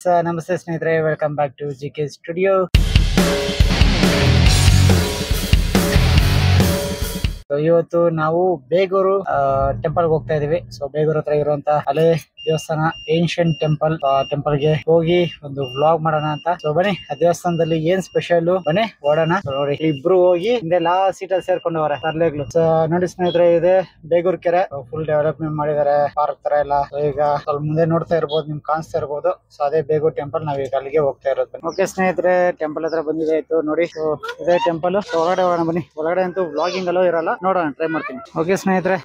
ನಮಸ್ತೆ ಸ್ನೇಹಿತರೆ, welcome back to GK studio. ಇವತ್ತು ನಾವು ಬೇಗೂರು ಟೆಂಪಲ್ ಹೋಗ್ತಾ ಇದೀವಿ. ಸೊ ಬೇಗೂರು ಹತ್ರ ಇರುವಂತ ಹಳೆ ದೇವಸ್ಥಾನ, ಏನ್ಷಿಯಂಟ್ ಟೆಂಪಲ್ ಗೆ ಹೋಗಿ ಒಂದು ವ್ಲಾಗ್ ಮಾಡೋಣ ಅಂತ. ಸೊ ಬನ್ನಿ, ಆ ದೇವಸ್ಥಾನದಲ್ಲಿ ಏನ್ ಸ್ಪೆಷಲ್ ಬನ್ನಿ ಓಡೋಣ. ನೋಡಿ, ಇಬ್ರು ಹೋಗಿ ಹಿಂದೆ ಲಾಸ್ಟ್ ಸೀಟ್ ಅಲ್ಲಿ ಸೇರ್ಕೊಂಡವ್ರೆ ತರ್ಲೆಗಳು. ಸೊ ನೋಡಿ ಸ್ನೇಹಿತರೆ, ಇದೆ ಬೇಗೂರು ಕೆರೆ. ಫುಲ್ ಡೆವಲಪ್ಮೆಂಟ್ ಮಾಡಿದ್ದಾರೆ, ಪಾರ್ಕ್ ತರ ಎಲ್ಲ. ಈಗ ಸ್ವಲ್ಪ ಮುಂದೆ ನೋಡ್ತಾ ಇರ್ಬೋದು, ನಿಮ್ಗೆ ಕಾಣಿಸ್ತಾ ಇರ್ಬೋದು. ಸೊ ಅದೇ ಬೇಗೂರು ಟೆಂಪಲ್, ನಾವೀಗ ಅಲ್ಲಿಗೆ ಹೋಗ್ತಾ ಇರೋದು. ಓಕೆ ಸ್ನೇಹಿತರೆ, ಟೆಂಪಲ್ ಹತ್ರ ಬಂದಿದೆ ಆಯ್ತು ನೋಡಿ. ಸೊ ಇದೇ ಟೆಂಪಲ್. ಒಳಗಡೆ ಹೋಗೋಣ ಬನ್ನಿ. ಒಳಗಡೆ ಅಂತೂ ವ್ಲಾಗಿಂಗ್ ಅಲ್ಲೋ ಇರಲ್ಲ, ನೋಡೋಣ, ಟ್ರೈ ಮಾಡ್ತೀನಿ. ಓಕೆ ಸ್ನೇಹಿತರೆ,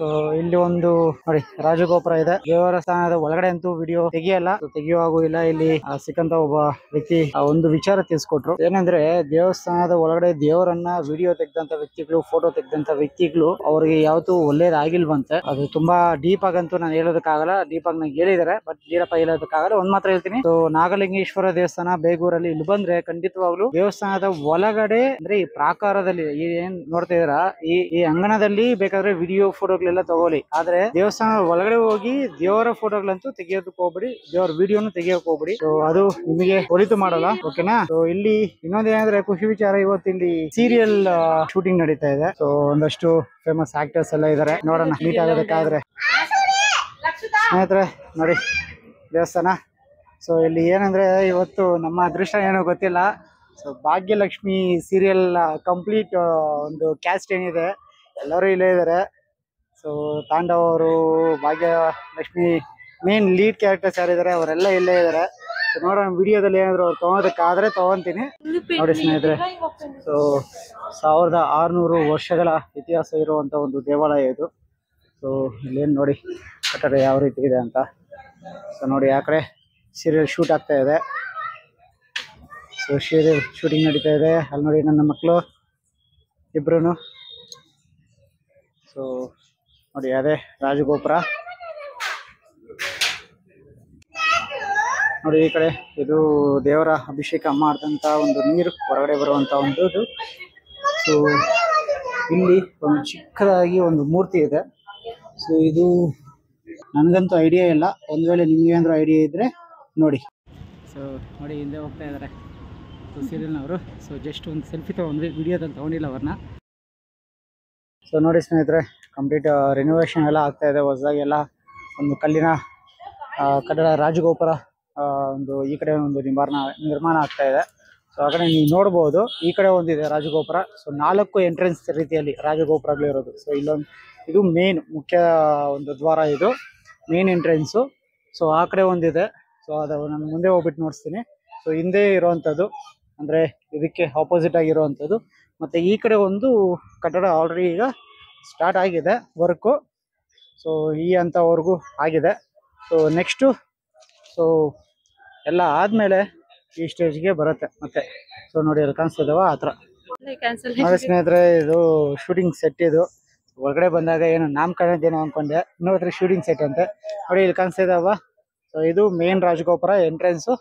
ಇಲ್ಲಿ ಒಂದು ನೋಡಿ ರಾಜಗೋಪುರ ಇದೆ. ದೇವಸ್ಥಾನದ ಒಳಗಡೆ ಅಂತೂ ವಿಡಿಯೋ ತೆಗಿಯಲ್ಲ, ತೆಗಿಯುವಾಗೂ ಇಲ್ಲ. ಇಲ್ಲಿ ಸಿಕ್ಕಂತ ಒಬ್ಬ ವ್ಯಕ್ತಿ ಒಂದು ವಿಚಾರ ತಿಳಿಸ್ಕೊಟ್ರು. ಏನಂದ್ರೆ, ದೇವಸ್ಥಾನದ ಒಳಗಡೆ ದೇವರನ್ನ ವಿಡಿಯೋ ತೆಗೆದಂತ ವ್ಯಕ್ತಿಗಳು, ಫೋಟೋ ತೆಗೆದಂತ ವ್ಯಕ್ತಿಗಳು ಅವ್ರಿಗೆ ಯಾವತ್ತೂ ಒಳ್ಳೇದಾಗಿಲ್ವಂತೆ. ಅದು ತುಂಬಾ ಡೀಪ್ ಆಗಂತೂ ನಾನು ಹೇಳೋದಕ್ಕಾಗಲ್ಲ. ಡೀಪ್ ಆಗಿ ನಂಗೆ ಹೇಳಿದಾರೆ, ಬಟ್ ಡೀರಪ್ಪ ಹೇಳೋದಕ್ಕಾಗಲ್ಲ. ಒಂದ್ ಮಾತ್ರ ಹೇಳ್ತೀನಿ. ಸೊ ನಾಗಲಿಂಗೇಶ್ವರ ದೇವಸ್ಥಾನ ಬೇಗೂರಲ್ಲಿ ಇಲ್ಲಿ ಬಂದ್ರೆ ಖಂಡಿತವಾಗ್ಲು ದೇವಸ್ಥಾನದ ಒಳಗಡೆ ಅಂದ್ರೆ ಈ ಪ್ರಾಕಾರದಲ್ಲಿ ಏನ್ ನೋಡ್ತಾ ಇದೀರಾ, ಈ ಅಂಗಣದಲ್ಲಿ ಬೇಕಾದ್ರೆ ವಿಡಿಯೋ ಫೋಟೋಗಳೆಲ್ಲ ತಗೊಳ್ಳಿ. ಆದ್ರೆ ದೇವಸ್ಥಾನದ ಒಳಗಡೆ ಹೋಗಿ ದೇವರ ಫೋಟೋಗಳಂತೂ ತೆಗಿಯೋದಕ್ಕೆ ಹೋಗ್ಬಿಡಿ, ದೇವರ ವಿಡಿಯೋನು ತೆಗಿಯೋಕೆ ಹೋಗ್ಬಿಡಿ. ಸೊ ಅದು ನಿಮಗೆ ಒಳಿತು ಮಾಡಲ್ಲ, ಓಕೆನಾ. ಸೊ ಇಲ್ಲಿ ಇನ್ನೊಂದೇನಂದ್ರೆ ಖುಷಿ ವಿಚಾರ, ಇವತ್ತು ಇಲ್ಲಿ ಸೀರಿಯಲ್ ಶೂಟಿಂಗ್ ನಡೀತಾ ಇದೆ. ಸೊ ಒಂದಷ್ಟು ಫೇಮಸ್ ಆಕ್ಟರ್ಸ್ ಎಲ್ಲ ಇದಾರೆ. ನೋಡೋಣ ಮೀಟ್ ಆಗೋದಕ್ಕಾದ್ರೆ. ಸ್ನೇಹಿತರೆ ನೋಡಿ ದೇವಸ್ಥಾನ. ಸೊ ಇಲ್ಲಿ ಏನಂದ್ರೆ, ಇವತ್ತು ನಮ್ಮ ಅದೃಷ್ಟ ಏನೋ ಗೊತ್ತಿಲ್ಲ. ಸೊ ಭಾಗ್ಯಲಕ್ಷ್ಮಿ ಸೀರಿಯಲ್ ಕಂಪ್ಲೀಟ್ ಒಂದು ಕ್ಯಾಸ್ಟ್ ಏನಿದೆ ಎಲ್ಲರೂ ಇಲ್ಲೇ ಇದ್ದಾರೆ. ಸೊ ತಾಂಡವ್ ಅವರು, ಭಾಗ್ಯಲಕ್ಷ್ಮಿ ಮೇನ್ ಲೀಡ್ ಕ್ಯಾರೆಕ್ಟರ್ಸ್ ಯಾರಿದ್ದಾರೆ ಅವರೆಲ್ಲ ಇಲ್ಲೇ ಇದ್ದಾರೆ. ಸೊ ನೋಡೋಣ ವಿಡಿಯೋದಲ್ಲಿ ಏನಾದ್ರು ಅವ್ರು ತೊಗೊಳೋದಕ್ಕಾದ್ರೆ ತೊಗೊಂತೀನಿ. ನೋಡಿ ಸ್ನೇಹಿತರೆ, ಸೊ 1600 ವರ್ಷಗಳ ಇತಿಹಾಸ ಇರುವಂತ ಒಂದು ದೇವಾಲಯ ಇದು. ಸೊ ಇಲ್ಲೇನು ನೋಡಿ ಕಟ್ಟಡ ಯಾವ ರೀತಿ ಇದೆ ಅಂತ. ಸೊ ನೋಡಿ, ಆ ಕಡೆ ಸೀರಿಯಲ್ ಶೂಟ್ ಆಗ್ತಾ ಇದೆ. ಸೊ ಸೀರಿಯಲ್ ಶೂಟಿಂಗ್ ನಡೀತಾ ಇದೆ. ಅಲ್ಲಿ ನೋಡಿ ನನ್ನ ಮಕ್ಕಳು ಇಬ್ರು. ಸೊ ನೋಡಿ, ಅದೇ ರಾಜಗೋಪುರ. ನೋಡಿ ಈ ಕಡೆ ಇದು ದೇವರ ಅಭಿಷೇಕ ಮಾಡಿದಂಥ ಒಂದು ನೀರು ಹೊರಗಡೆ ಬರುವಂಥ ಒಂದು ಇದು. ಸೊ ಇಲ್ಲಿ ಒಂದು ಚಿಕ್ಕದಾಗಿ ಒಂದು ಮೂರ್ತಿ ಇದೆ. ಸೊ ಇದು ನನಗಂತೂ ಐಡಿಯಾ ಇಲ್ಲ, ಒಂದು ವೇಳೆ ನಿಮ್ಗೆ ಏನಾದರೂ ಐಡಿಯಾ ಇದ್ದರೆ ನೋಡಿ. ಸೊ ನೋಡಿ, ಹಿಂದೆ ಹೋಗ್ತಾ ಇದ್ದಾರೆ ಸೊ ಸೀರಿಯಲ್ನವರು. ಸೊ ಜಸ್ಟ್ ಒಂದು ಸೆಲ್ಫಿ ತೊಗೊಂಡ್ವಿ, ವಿಡಿಯೋದಲ್ಲಿ ತೊಗೊಂಡಿಲ್ಲ ಅವ್ರನ್ನ. ಸೊ ನೋಡಿ ಸ್ನೇಹಿತರೆ, ಕಂಪ್ಲೀಟ್ ರಿನೋವೇಷನ್ ಎಲ್ಲ ಆಗ್ತಾ ಇದೆ. ಹೊಸದಾಗೆಲ್ಲ ಒಂದು ಕಲ್ಲಿನ ಕಟ್ಟಡ ರಾಜಗೋಪುರ ಒಂದು ಈ ಕಡೆ ಒಂದು ನಿರ್ಮಾಣ ಆಗ್ತಾ ಇದೆ. ಸೊ ಆ ಕಡೆ ನೀವು ನೋಡ್ಬೋದು, ಈ ಕಡೆ ಒಂದಿದೆ ರಾಜಗೋಪುರ. ಸೊ 4 ಎಂಟ್ರೆನ್ಸ್ ರೀತಿಯಲ್ಲಿ ರಾಜಗೋಪುರಗಳಿರೋದು. ಸೊ ಇಲ್ಲೊಂದು, ಇದು ಮೇನ್ ಮುಖ್ಯ ಒಂದು ದ್ವಾರ, ಇದು ಮೇನ್ ಎಂಟ್ರೆನ್ಸು. ಸೊ ಆ ಕಡೆ ಒಂದಿದೆ. ಸೊ ಅದು ನಾನು ಮುಂದೆ ಹೋಗ್ಬಿಟ್ಟು ನೋಡಿಸ್ತೀನಿ. ಸೊ ಹಿಂದೆ ಇರೋವಂಥದ್ದು ಅಂದರೆ ಇದಕ್ಕೆ ಆಪೋಸಿಟ್ ಆಗಿರುವಂಥದ್ದು. ಮತ್ತು ಈ ಕಡೆ ಒಂದು ಕಟ್ಟಡ ಆಲ್ರೆಡಿ ಈಗ ಸ್ಟಾರ್ಟ್ ಆಗಿದೆ ವರ್ಕು. ಸೊ ಈ ಹಂತವರೆಗೂ ಆಗಿದೆ. ಸೊ ನೆಕ್ಸ್ಟು ಸೊ ಎಲ್ಲ ಆದಮೇಲೆ ಈ ಸ್ಟೇಜ್ಗೆ ಬರುತ್ತೆ ಮತ್ತೆ. ಸೊ ನೋಡಿ, ಅಲ್ಲಿ ಕಾಣಿಸ್ತಿದ್ದಾವ ಆ ಥರ. ನೋಡಿ ಸ್ನೇಹಿತರೆ, ಇದು ಶೂಟಿಂಗ್ ಸೆಟ್. ಇದು ಹೊರಗಡೆ ಬಂದಾಗ ಏನು ನಾಮಕರಣದೇನೋ ಅಂದ್ಕೊಂಡೆ, ಇನ್ನೊಂದು ಶೂಟಿಂಗ್ ಸೆಟ್ ಅಂತೆ. ನೋಡಿ ಇಲ್ಲಿ ಕಾಣಿಸ್ತಾ ಇದ್ದಾವ. ಸೊ ಇದು ಮೇನ್ ರಾಜಗೋಪುರ ಎಂಟ್ರೆನ್ಸು.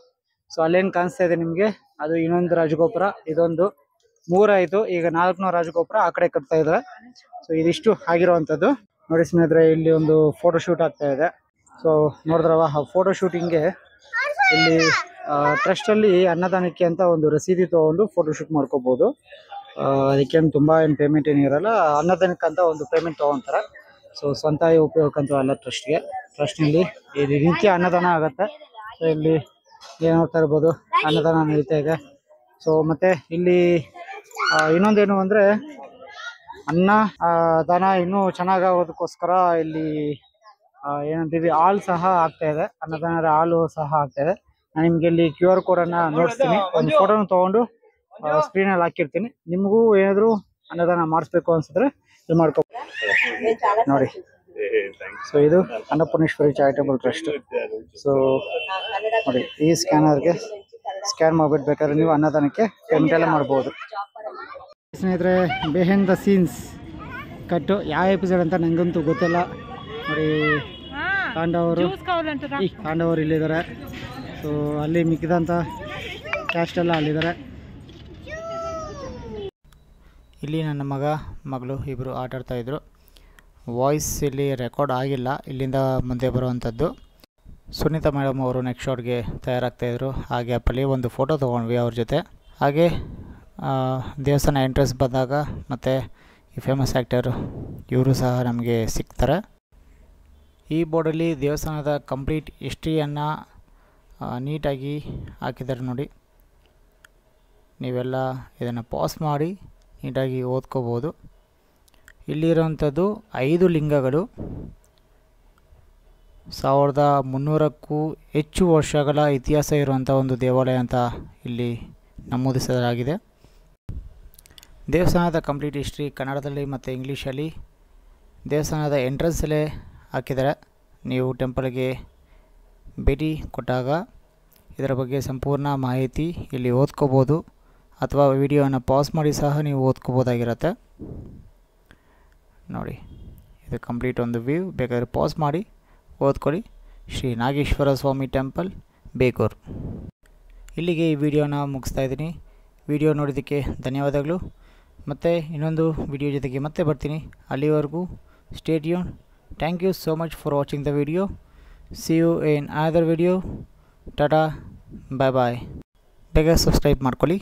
ಸೊ ಅಲ್ಲೇನು ಕಾಣಿಸ್ತಾ ಇದೆ ನಿಮಗೆ, ಅದು ಇನ್ನೊಂದು ರಾಜಗೋಪುರ. ಇದೊಂದು 3 ಆಯಿತು, ಈಗ 4ನೇ ರಾಜಗೋಪುರ ಆ ಕಡೆ ಕಟ್ತಾ ಇದ್ದಾರೆ. ಸೊ ಇದಿಷ್ಟು ಆಗಿರುವಂಥದ್ದು. ನೋಡಿ ಸ್ನೇಹಿತರೆ, ಇಲ್ಲಿ ಒಂದು ಫೋಟೋ ಶೂಟ್ ಆಗ್ತಾ ಇದೆ. ಸೊ ನೋಡಿದ್ರವ, ಆ ಫೋಟೋ ಶೂಟಿಂಗ್ಗೆ ಇಲ್ಲಿ ಟ್ರಸ್ಟಲ್ಲಿ ಅನ್ನದಾನಕ್ಕೆ ಅಂತ ಒಂದು ರಸೀದಿ ತೊಗೊಂಡು ಫೋಟೋ ಶೂಟ್ ಮಾಡ್ಕೋಬೋದು. ಅದಕ್ಕೇನು ತುಂಬ ಏನು ಪೇಮೆಂಟ್ ಏನಿರಲ್ಲ. ಅನ್ನದಾನಕ್ಕೆ ಅಂತ ಒಂದು ಪೇಮೆಂಟ್ ತೊಗೊತಾರೆ. ಸೊ ಸ್ವಂತ ಉಪಯೋಗಕ್ಕಂತೂ ಅಲ್ಲ, ಟ್ರಸ್ಟ್ನಲ್ಲಿ ಈ ರೀತಿ ಅನ್ನದಾನ ಆಗುತ್ತೆ. ಸೊ ಇಲ್ಲಿ ಏನು ನೋಡ್ತಾ ಇರ್ಬೋದು, ಅನ್ನದಾನ ನಡೀತಾ ಇದೆ. ಸೊ ಮತ್ತು ಇಲ್ಲಿ ಇನ್ನೊಂದೇನು ಅಂದರೆ, ಅನ್ನದಾನ ಇನ್ನೂ ಚೆನ್ನಾಗಾಗೋದಕ್ಕೋಸ್ಕರ ಇಲ್ಲಿ ಏನಂತೀವಿ, ಹಾಲ್ ಸಹ ಆಗ್ತಾ ಇದೆ. ಅನ್ನದಾನದ ಹಾಲು ಸಹ ಆಗ್ತಾ ಇದೆ. ನಾನು ನಿಮಗೆ ಇಲ್ಲಿ QR ಕೋಡನ್ನು ನೋಡಿಸ್ತೀನಿ. ಒಂದು ಫೋಟೋನ ತೊಗೊಂಡು ಸ್ಕ್ರೀನಲ್ಲಿ ಹಾಕಿರ್ತೀನಿ. ನಿಮಗೂ ಏನಾದರೂ ಅನ್ನದಾನ ಮಾಡಿಸ್ಬೇಕು ಅನ್ಸಿದ್ರೆ ಇದು ಮಾಡ್ಕೊ ನೋಡಿ. ಸೊ ಇದು ಅನ್ನಪೂರ್ಣೇಶ್ವರಿ ಚಾರಿಟಬಲ್ ಟ್ರಸ್ಟ್. ಸೊ ನೋಡಿ, ಈ ಸ್ಕ್ಯಾನರ್ಗೆ ಸ್ಕ್ಯಾನ್ ಮಾಡಿಬಿಟ್ಟು ಬೇಕಾದ್ರೆ ನೀವು ಅನ್ನದಾನಕ್ಕೆ ಪೇಮೆಂಟ್ ಎಲ್ಲ ಮಾಡ್ಬೋದು. ಸ್ನೇಹಿತರೆ, ಬಿಹೈಂಡ್ ದ ಸೀನ್ಸ್ ಕಟ್ಟು ಯಾವ ಎಪಿಸೋಡ್ ಅಂತ ನನಗಂತೂ ಗೊತ್ತಿಲ್ಲ. ನೋಡಿ, ತಾಂಡವರು ಇಲ್ಲಿದ್ದಾರೆ. ಸೊ ಅಲ್ಲಿ ಮಿಕ್ಕಿದಂಥ ಕ್ಯಾಸ್ಟ್ ಎಲ್ಲ ಅಲ್ಲಿದ್ದಾರೆ. ಇಲ್ಲಿ ನನ್ನ ಮಗಳು ಇಬ್ಬರು ಆಟಾಡ್ತಾಯಿದ್ರು. ವಾಯ್ಸ್ ಇಲ್ಲಿ ರೆಕಾರ್ಡ್ ಆಗಿಲ್ಲ, ಇಲ್ಲಿಂದ ಮುಂದೆ ಬರುವಂಥದ್ದು. ಸುನೀತಾ ಮೇಡಮ್ ಅವರು ನೆಕ್ಸ್ಟ್ ಶಾಟ್ಗೆ ತಯಾರಾಗ್ತಾಯಿದ್ರು. ಹಾಗೆ ಆ್ಯಪಲ್ಲಿ ಒಂದು ಫೋಟೋ ತೊಗೊಂಡ್ವಿ ಅವ್ರ ಜೊತೆ. ಹಾಗೆ ದೇವಸ್ಥಾನ ಎಂಟ್ರೆನ್ಸ್ ಬಂದಾಗ ಮತ್ತು ಈ ಫೇಮಸ್ ಆ್ಯಕ್ಟರ್ ಇವರು ಸಹ ನಮಗೆ ಸಿಗ್ತಾರೆ. ಈ ಬೋರ್ಡಲ್ಲಿ ದೇವಸ್ಥಾನದ ಕಂಪ್ಲೀಟ್ ಹಿಸ್ಟ್ರಿಯನ್ನು ನೀಟಾಗಿ ಹಾಕಿದ್ದಾರೆ ನೋಡಿ. ನೀವೆಲ್ಲ ಇದನ್ನು ಪಾಸ್ ಮಾಡಿ ನೀಟಾಗಿ ಓದ್ಕೋಬೋದು. ಇಲ್ಲಿರೋವಂಥದ್ದು 5 ಲಿಂಗಗಳು. 1300ಕ್ಕೂ ಹೆಚ್ಚು ವರ್ಷಗಳ ಇತಿಹಾಸ ಇರುವಂಥ ಒಂದು ದೇವಾಲಯ ಅಂತ ಇಲ್ಲಿ ನಮೂದಿಸಲಾಗಿದೆ. ದೇವಸ್ಥಾನದ ಕಂಪ್ಲೀಟ್ ಹಿಸ್ಟ್ರಿ ಕನ್ನಡದಲ್ಲಿ ಮತ್ತು ಇಂಗ್ಲೀಷಲ್ಲಿ ದೇವಸ್ಥಾನದ ಎಂಟ್ರೆನ್ಸಲ್ಲೇ ಹಾಕಿದ್ದಾರೆ. ನೀವು ಟೆಂಪಲ್ಗೆ ಭೇಟಿ ಕೊಟ್ಟಾಗ ಇದರ ಬಗ್ಗೆ ಸಂಪೂರ್ಣ ಮಾಹಿತಿ ಇಲ್ಲಿ ಓದ್ಕೋಬೋದು, ಅಥವಾ ವಿಡಿಯೋನ ಪಾಸ್ ಮಾಡಿ ಸಹ ನೀವು ಓದ್ಕೋಬೋದಾಗಿರುತ್ತೆ. ನೋಡಿ, ಇದು ಕಂಪ್ಲೀಟ್ ಒಂದು ವ್ಯೂ. ಬೇಕಾದರೆ ಪಾಸ್ ಮಾಡಿ ಓದ್ಕೊಳ್ಳಿ. ಶ್ರೀ ನಾಗೇಶ್ವರ ಸ್ವಾಮಿ ಟೆಂಪಲ್, ಬೇಗೂರು. ಇಲ್ಲಿಗೆ ಈ ವಿಡಿಯೋನ ಮುಗಿಸ್ತಾ ಇದ್ದೀನಿ. ವಿಡಿಯೋ ನೋಡಿದ್ದಕ್ಕೆ ಧನ್ಯವಾದಗಳು. ಮತ್ತು ಇನ್ನೊಂದು ವಿಡಿಯೋ ಜೊತೆಗೆ ಮತ್ತೆ ಬರ್ತೀನಿ. ಅಲ್ಲಿವರೆಗೂ stay tune. Thank you so much for watching the video. See you in another video. ಟಾಟಾ, ಬಾಯ್ ಬಾಯ್. ಬೇಗ ಸಬ್ಸ್ಕ್ರೈಬ್ ಮಾಡ್ಕೊಳ್ಳಿ.